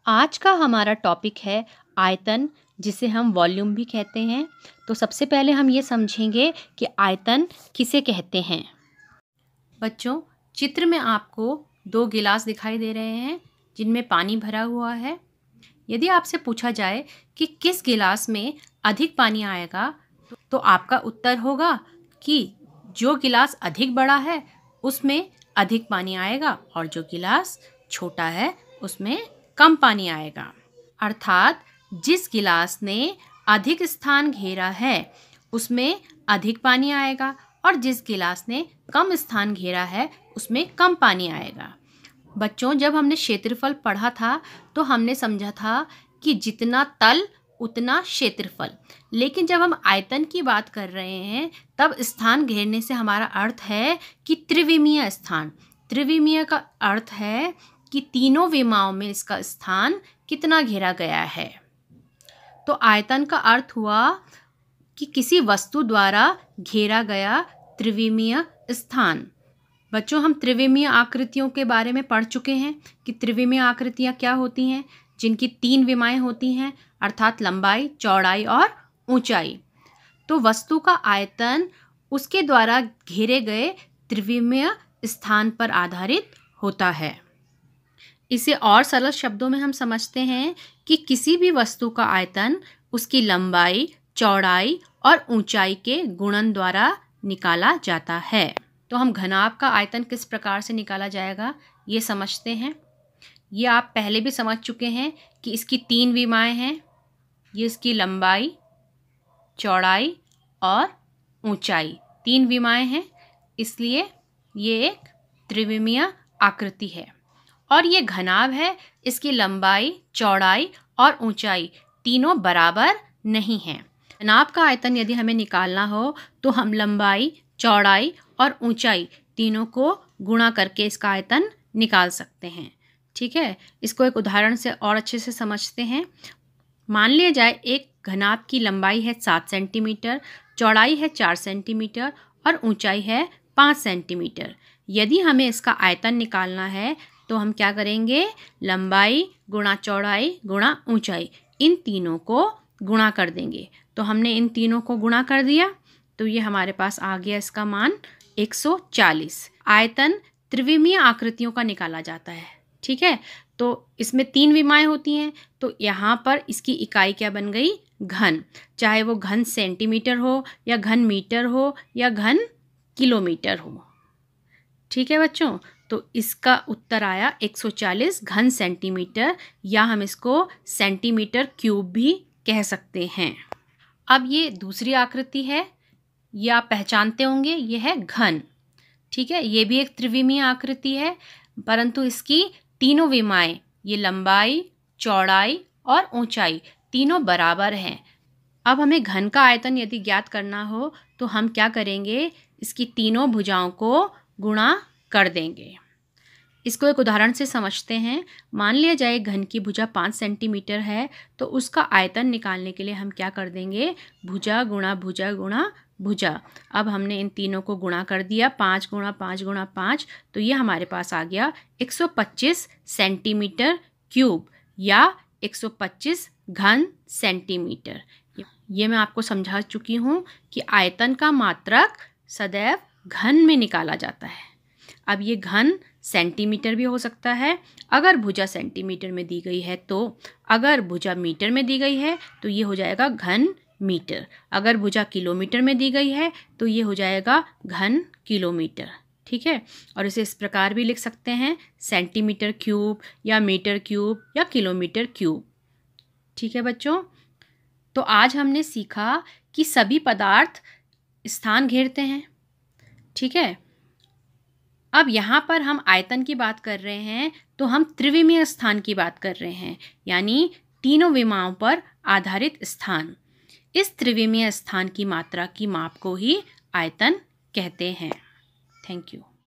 आज का हमारा टॉपिक है आयतन, जिसे हम वॉल्यूम भी कहते हैं। तो सबसे पहले हम ये समझेंगे कि आयतन किसे कहते हैं। बच्चों, चित्र में आपको 2 गिलास दिखाई दे रहे हैं जिनमें पानी भरा हुआ है। यदि आपसे पूछा जाए कि किस गिलास में अधिक पानी आएगा, तो आपका उत्तर होगा कि जो गिलास अधिक बड़ा है उसमें अधिक पानी आएगा और जो गिलास छोटा है उसमें कम पानी आएगा। अर्थात जिस गिलास ने अधिक स्थान घेरा है उसमें अधिक पानी आएगा और जिस गिलास ने कम स्थान घेरा है उसमें कम पानी आएगा। बच्चों, जब हमने क्षेत्रफल पढ़ा था तो हमने समझा था कि जितना तल उतना क्षेत्रफल, लेकिन जब हम आयतन की बात कर रहे हैं तब स्थान घेरने से हमारा अर्थ है कि त्रिविमीय स्थान। त्रिविमीय का अर्थ है कि तीनों विमाओं में इसका स्थान कितना घेरा गया है। तो आयतन का अर्थ हुआ कि किसी वस्तु द्वारा घेरा गया त्रिविमीय स्थान। बच्चों, हम त्रिविमीय आकृतियों के बारे में पढ़ चुके हैं कि त्रिविमीय आकृतियाँ क्या होती हैं, जिनकी 3 विमाएं होती हैं, अर्थात लंबाई, चौड़ाई और ऊंचाई। तो वस्तु का आयतन उसके द्वारा घेरे गए त्रिविमीय स्थान पर आधारित होता है। इसे और सरल शब्दों में हम समझते हैं कि किसी भी वस्तु का आयतन उसकी लंबाई, चौड़ाई और ऊंचाई के गुणन द्वारा निकाला जाता है। तो हम घनाभ का आयतन किस प्रकार से निकाला जाएगा ये समझते हैं। ये आप पहले भी समझ चुके हैं कि इसकी 3 विमाएं हैं। ये इसकी लंबाई, चौड़ाई और ऊंचाई 3 विमाएं हैं, इसलिए ये एक त्रिविमीय आकृति है। और ये घनाभ है, इसकी लंबाई, चौड़ाई और ऊंचाई तीनों बराबर नहीं हैं। घनाभ का आयतन यदि हमें निकालना हो तो हम लंबाई, चौड़ाई और ऊंचाई तीनों को गुणा करके इसका आयतन निकाल सकते हैं। ठीक है, इसको एक उदाहरण से और अच्छे से समझते हैं। मान लिया जाए एक घनाभ की लंबाई है 7 सेंटीमीटर, चौड़ाई है 4 सेंटीमीटर और ऊंचाई है 5 सेंटीमीटर। यदि हमें इसका आयतन निकालना है तो हम क्या करेंगे, लंबाई गुणा चौड़ाई गुणा ऊंचाई, इन तीनों को गुणा कर देंगे। तो हमने इन तीनों को गुणा कर दिया तो ये हमारे पास आ गया इसका मान 140। आयतन त्रिविमीय आकृतियों का निकाला जाता है। ठीक है, तो इसमें 3 विमाएं होती हैं, तो यहाँ पर इसकी इकाई क्या बन गई, घन। चाहे वो घन सेंटीमीटर हो या घन मीटर हो या घन किलोमीटर हो। ठीक है बच्चों, तो इसका उत्तर आया 140 घन सेंटीमीटर, या हम इसको सेंटीमीटर क्यूब भी कह सकते हैं। अब ये दूसरी आकृति है, ये आप पहचानते होंगे, ये है घन। ठीक है, ये भी एक त्रिविमीय आकृति है, परंतु इसकी तीनों विमाएं, ये लंबाई, चौड़ाई और ऊंचाई तीनों बराबर हैं। अब हमें घन का आयतन यदि ज्ञात करना हो तो हम क्या करेंगे, इसकी तीनों भुजाओं को गुणा कर देंगे। इसको एक उदाहरण से समझते हैं। मान लिया जाए घन की भुजा 5 सेंटीमीटर है, तो उसका आयतन निकालने के लिए हम क्या कर देंगे, भुजा गुणा भुजा गुणा भुजा। अब हमने इन तीनों को गुणा कर दिया, 5 गुणा 5 गुणा 5, तो ये हमारे पास आ गया 125 सेंटीमीटर क्यूब या 125 घन सेंटीमीटर। ये मैं आपको समझा चुकी हूँ कि आयतन का मात्रक सदैव घन में निकाला जाता है। अब ये घन सेंटीमीटर भी हो सकता है अगर भुजा सेंटीमीटर में दी गई है, तो अगर भुजा मीटर में दी गई है तो ये हो जाएगा घन मीटर, अगर भुजा किलोमीटर में दी गई है तो ये हो जाएगा घन किलोमीटर। ठीक है, और इसे इस प्रकार भी लिख सकते हैं, सेंटीमीटर क्यूब या मीटर क्यूब या किलोमीटर क्यूब। ठीक है बच्चों, तो आज हमने सीखा कि सभी पदार्थ स्थान घेरते हैं। ठीक है, अब यहाँ पर हम आयतन की बात कर रहे हैं तो हम त्रिविमीय स्थान की बात कर रहे हैं, यानी तीनों विमाओं पर आधारित स्थान। इस त्रिविमीय स्थान की मात्रा की माप को ही आयतन कहते हैं। Thank you.